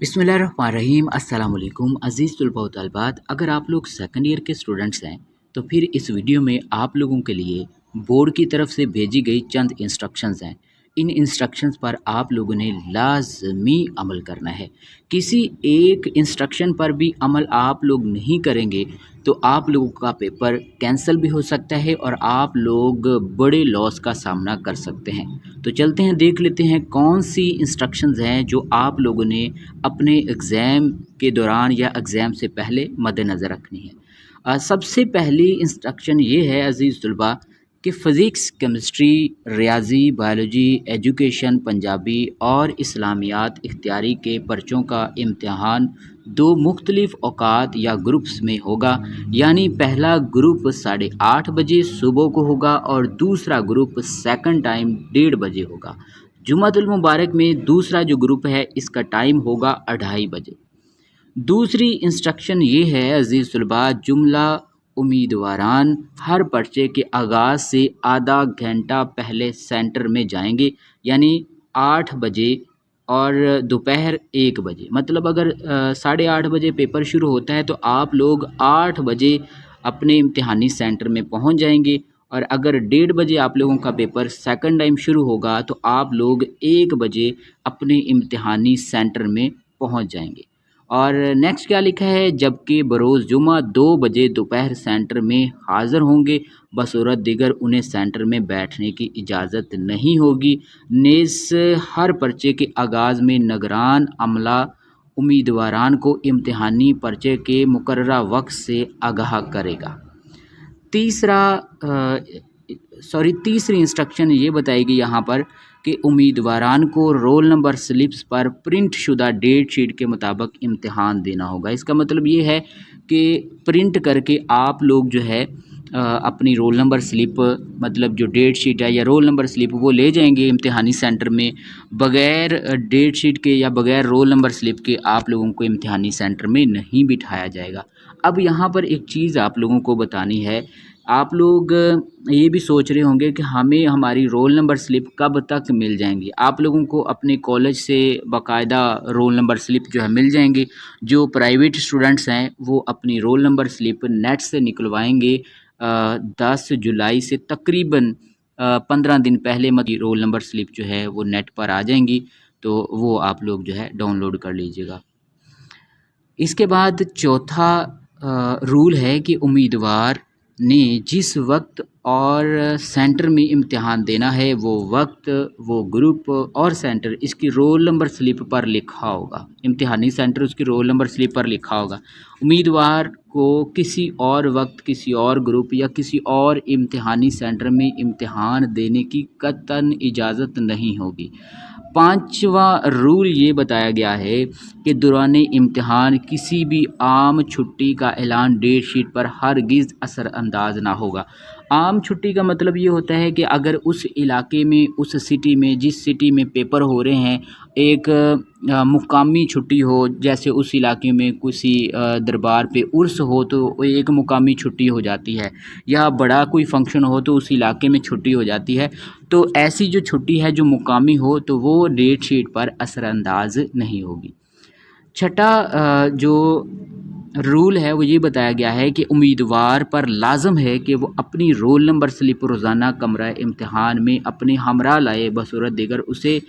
बिस्मिल्लाहिर्रहमानिर्रहीम। अस्सलाम वालेकुम अज़ीज़ तलबा व तलबात। अगर आप लोग सेकंड ईयर के स्टूडेंट्स हैं तो फिर इस वीडियो में आप लोगों के लिए बोर्ड की तरफ से भेजी गई चंद इंस्ट्रक्शंस हैं। इन इंस्ट्रक्शंस पर आप लोगों ने लाजमी अमल करना है। किसी एक इंस्ट्रक्शन पर भी अमल आप लोग नहीं करेंगे तो आप लोगों का पेपर कैंसिल भी हो सकता है और आप लोग बड़े लॉस का सामना कर सकते हैं। तो चलते हैं, देख लेते हैं कौन सी इंस्ट्रक्शंस हैं जो आप लोगों ने अपने एग्ज़ाम के दौरान या एग्ज़ाम से पहले मद्देनज़र रखनी है। सबसे पहली इंस्ट्रक्शन ये है अज़ीज़ तलबा कि फ़िज़िक्स, केमिस्ट्री, रियाज़ी, बायोलॉजी, एजुकेशन, पंजाबी और इस्लामियात इख्तियारी के पर्चों का इम्तिहान दो मुख्तलिफ़ औकात या ग्रुप्स में होगा। यानी पहला ग्रुप 8:30 बजे सुबह को होगा और दूसरा ग्रुप सेकंड टाइम 1:30 बजे होगा। जुमातुल मुबारक में दूसरा जो ग्रुप है इसका टाइम होगा 2:30 बजे। दूसरी इंस्ट्रक्शन ये है अज़ीज़ तलबा, जुमला उम्मीदवारान हर पर्चे के आगाज़ से आधा घंटा पहले सेंटर में जाएंगे, यानी 8 बजे और दोपहर 1 बजे। मतलब अगर 8:30 बजे पेपर शुरू होता है तो आप लोग 8 बजे अपने इम्तिहानी सेंटर में पहुंच जाएंगे, और अगर 1:30 बजे आप लोगों का पेपर सेकंड टाइम शुरू होगा तो आप लोग 1 बजे अपने इम्तिहानी सेंटर में पहुंच जाएंगे। और नेक्स्ट क्या लिखा है, जबकि बरोज़ जुमा 2 बजे दोपहर सेंटर में हाज़िर होंगे, बसूरत दिगर उन्हें सेंटर में बैठने की इजाज़त नहीं होगी। नेज़ हर पर्चे के आगाज़ में निगरान अमला उम्मीदवारान को इम्तिहानी पर्चे के मुकर्ररा वक्त से आगाह करेगा। तीसरी इंस्ट्रक्शन ये बताएगी यहाँ पर कि उम्मीदवारान को रोल नंबर स्लिप्स पर प्रिंट शुदा डेट शीट के मुताबिक इम्तिहान देना होगा। इसका मतलब ये है कि प्रिंट करके आप लोग जो है अपनी रोल नंबर स्लिप, मतलब जो डेट शीट है या रोल नंबर स्लिप, वो ले जाएंगे इम्तिहानी सेंटर में। बग़ैर डेट शीट के या बग़ैर रोल नंबर स्लिप के आप लोगों को इम्तिहानी सेंटर में नहीं बिठाया जाएगा। अब यहाँ पर एक चीज़ आप लोगों को बतानी है। आप लोग ये भी सोच रहे होंगे कि हमें हमारी रोल नंबर स्लिप कब तक मिल जाएंगी। आप लोगों को अपने कॉलेज से बाकायदा रोल नंबर स्लिप जो है मिल जाएंगे। जो प्राइवेट स्टूडेंट्स हैं वो अपनी रोल नंबर स्लिप नेट से निकलवाएंगे 10 जुलाई से तकरीबन 15 दिन पहले रोल नंबर स्लिप जो है वो नेट पर आ जाएंगी, तो वो आप लोग जो है डाउनलोड कर लीजिएगा। इसके बाद चौथा रूल है कि उम्मीदवार ने जिस वक्त और सेंटर में इम्तिहान देना है वो वक्त, वो ग्रुप और सेंटर इसकी रोल नंबर स्लिप पर लिखा होगा। इम्तिहानी सेंटर उसकी रोल नंबर स्लिप पर लिखा होगा। उम्मीदवार को किसी और वक्त, किसी और ग्रुप या किसी और इम्तिहानी सेंटर में इम्तिहान देने की कतई इजाज़त नहीं होगी। पांचवा रूल ये बताया गया है कि दौरान इम्तिहान किसी भी आम छुट्टी का ऐलान डेट शीट पर हरगिज़ असरअंदाज ना होगा। आम छुट्टी का मतलब ये होता है कि अगर उस इलाके में, उस सिटी में, जिस सिटी में पेपर हो रहे हैं, एक मुकामी छुट्टी हो, जैसे उस इलाके में किसी दरबार पे उर्स हो तो एक मुकामी छुट्टी हो जाती है, या बड़ा कोई फंक्शन हो तो उस इलाके में छुट्टी हो जाती है। तो ऐसी जो छुट्टी है जो मुकामी हो तो वो डेट शीट पर असरअंदाज नहीं होगी। छठा जो रूल है वो ये बताया गया है कि उम्मीदवार पर लाजम है कि वो अपनी रोल नंबर स्लिप रोज़ाना कमरा इम्तिहान में अपने हमरा लाए, बसूरत दिगर उसे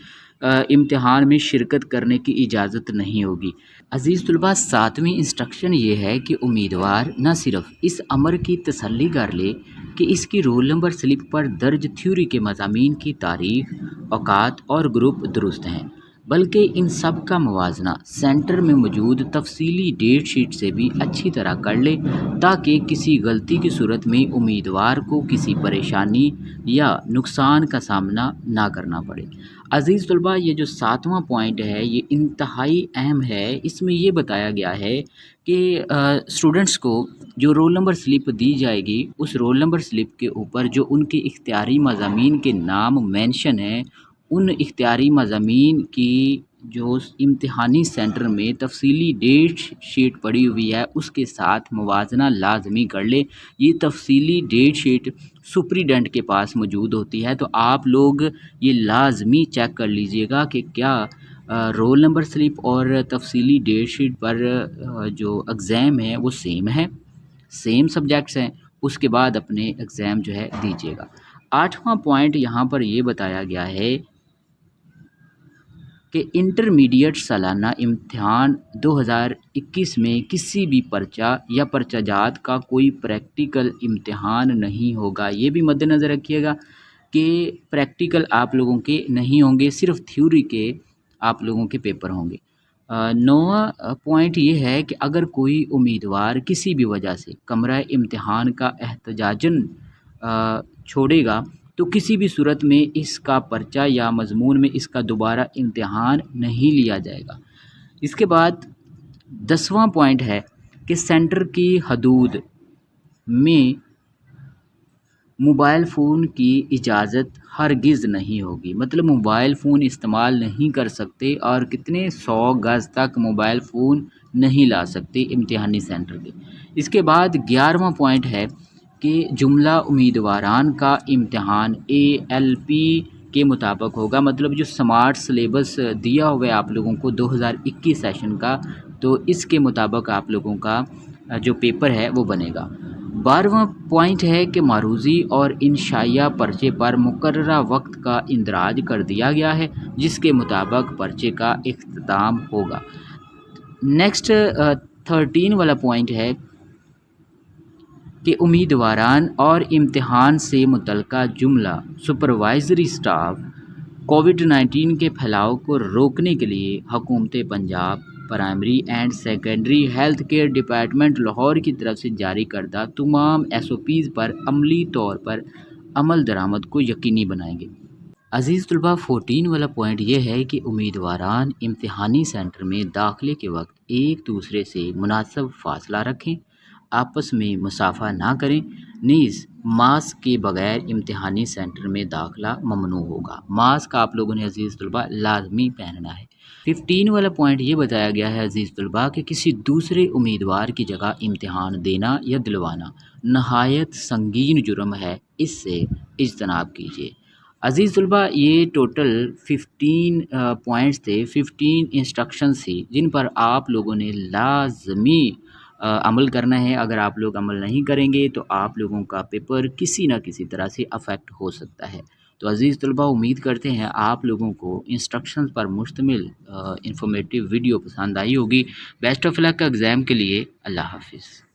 इम्तिहान में शिरकत करने की इजाज़त नहीं होगी। अज़ीज़ तलबा, 7वीं इंस्ट्रक्शन ये है कि उम्मीदवार न सिर्फ इस अमर की तसल्ली कर ले कि इसकी रोल नंबर स्लिप पर दर्ज थ्योरी के मज़ामीन की तारीख़, औकात और ग्रुप दुरुस्त हैं, बल्कि इन सब का मुवाजना सेंटर में मौजूद तफसीली डेट शीट से भी अच्छी तरह कर ले, ताकि किसी गलती की सूरत में उम्मीदवार को किसी परेशानी या नुकसान का सामना ना करना पड़े। अज़ीज़ तलबा, ये जो 7वां पॉइंट है ये इंतहाई अहम है। इसमें ये बताया गया है कि स्टूडेंट्स को जो रोल नंबर स्लिप दी जाएगी उस रोल नंबर स्लिप के ऊपर जो उनके इख्तियारी मज़ामीन के नाम मेंशन हैं, उन इख्तियारी मज़ामीन की जो इम्तिहानी सेंटर में तफसीली डेट शीट पड़ी हुई है उसके साथ मुवाजना लाजमी कर ले। ये तफसीली डेट शीट सुप्रीडेंट के पास मौजूद होती है, तो आप लोग ये लाजमी चेक कर लीजिएगा कि क्या رول نمبر سلپ اور تفصیلی ڈیٹ شیٹ پر جو ایگزام ہے وہ سیم سبجیکٹس ہیں، اس کے بعد اپنے ایگزام جو ہے دیجیے گا۔ 8واں پوائنٹ یہاں پر یہ بتایا گیا ہے کہ انٹرمیڈیٹ سالانہ امتحان 2021 میں کسی بھی پرچہ یا پرچہ جات کا کوئی پریکٹیکل امتحان نہیں ہوگا۔ یہ بھی مد نظر رکھیے گا کہ پریکٹیکل آپ لوگوں کے نہیں ہوں گے، صرف تھیوری کے آپ لوگوں کے پیپر ہوں گے۔ 9واں پوائنٹ یہ ہے کہ اگر کوئی امیدوار کسی بھی وجہ سے کمرہ امتحان کا احتجاجاً چھوڑے گا تو کسی بھی صورت میں اس کا پرچہ یا مضمون میں اس کا دوبارہ امتحان نہیں لیا جائے گا۔ اس کے بعد 10واں پوائنٹ ہے کہ سینٹر کی حدود میں موبائل فون کی اجازت ہرگز نہیں ہوگی، مطلب موبائل فون استعمال نہیں کر سکتے اور کتنے 100 گز تک موبائل فون نہیں لا سکتے امتحانی سینٹر کے۔ اس کے بعد 11واں پوائنٹ ہے کہ جملہ امیدواران کا امتحان ALP کے مطابق ہوگا، مطلب جو سمارٹ سلیبس دیا ہوا ہے آپ لوگوں کو 2021 سیشن کا، تو اس کے مطابق آپ لوگوں کا جو پیپر ہے وہ بنے گا۔ 12واں پوائنٹ ہے کہ معروضی اور انشائیہ پرچے پر مقررہ وقت کا اندراج کر دیا گیا ہے، جس کے مطابق پرچے کا اختتام ہوگا۔ نیکسٹ 13 والا پوائنٹ ہے کہ امیدواران اور امتحان سے متعلقہ جملہ سپروائزری سٹاف کووڈ-19 کے پھیلاؤ کو روکنے کے لیے حکومت Punjab primary and secondary health care department Lahore کی طرف سے جاری کردہ تمام SOPs پر عملی طور پر عمل درآمد کو یقینی بنائیں گے۔ عزیز طلباء، 14 والا پوائنٹ یہ ہے کہ امیدواران امتحانی سینٹر میں داخلے کے وقت ایک دوسرے سے مناسب فاصلہ رکھیں، آپس میں مصافحہ نہ کریں، نیز ماسک کے بغیر امتحانی سینٹر میں داخلہ ممنوع ہوگا۔ ماسک آپ لوگوں نے عزیز طلباء لازمی پہننا ہے۔ 15 والا پوائنٹ یہ بتایا گیا ہے عزیز طلباء کہ کسی دوسرے امیدوار کی جگہ امتحان دینا یا دلوانا نہایت سنگین جرم ہے، اس سے اجتناب کیجیے۔ عزیز طلباء، یہ ٹوٹل 15 پوائنٹس تھے، 15 انسٹرکشنز تھی جن پر آپ لوگوں نے لازمی عمل کرنا ہے۔ اگر آپ لوگ عمل نہیں کریں گے تو آپ لوگوں کا پیپر کسی نہ کسی طرح سے افیکٹ ہو سکتا ہے۔ تو عزیز طلباء، امید کرتے ہیں آپ لوگوں کو انسٹرکشنز پر مشتمل انفارمیٹیو ویڈیو پسند آئی ہوگی۔ بیسٹ آف لک ایگزام کے لیے اللہ حافظ۔